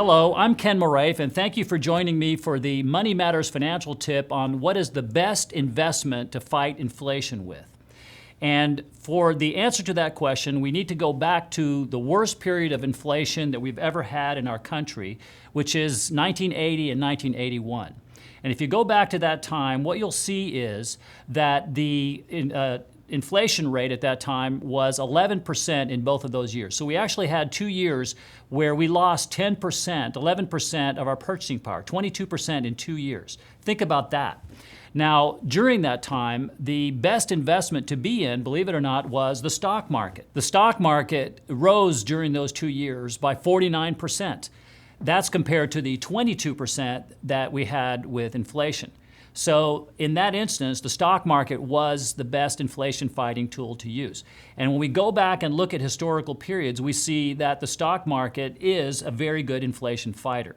Hello, I'm Ken Moraif, and thank you for joining me for the Money Matters financial tip on what is the best investment to fight inflation with. And for the answer to that question, we need to go back to the worst period of inflation that we've ever had in our country, which is 1980 and 1981. And if you go back to that time, what you'll see is that the inflation rate at that time was 11% in both of those years. So we actually had 2 years where we lost 10%, 11% of our purchasing power, 22% in 2 years. Think about that. Now, during that time, the best investment to be in, believe it or not, was the stock market. The stock market rose during those 2 years by 49%. That's compared to the 22% that we had with inflation. So in that instance, the stock market was the best inflation fighting tool to use. And when we go back and look at historical periods, we see that the stock market is a very good inflation fighter.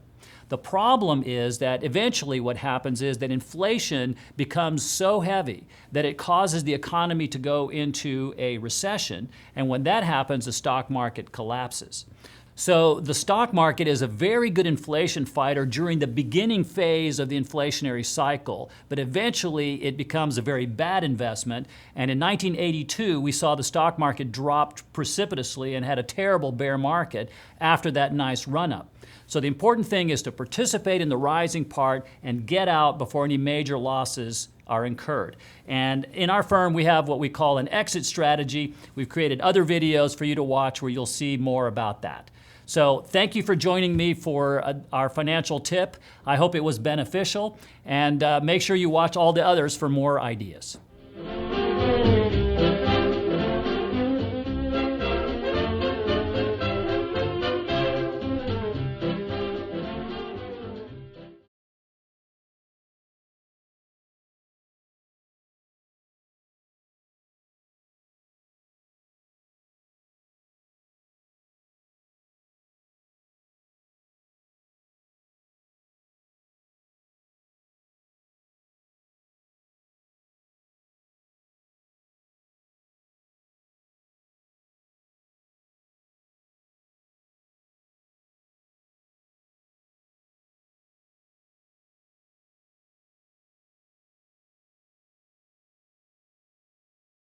The problem is that eventually what happens is that inflation becomes so heavy that it causes the economy to go into a recession. And when that happens, the stock market collapses. So the stock market is a very good inflation fighter during the beginning phase of the inflationary cycle, but eventually it becomes a very bad investment. And in 1982, we saw the stock market dropped precipitously and had a terrible bear market after that nice run-up. So the important thing is to participate in the rising part and get out before any major losses are incurred. And in our firm, we have what we call an exit strategy. We've created other videos for you to watch where you'll see more about that. So thank you for joining me for our financial tip. I hope it was beneficial, and make sure you watch all the others for more ideas.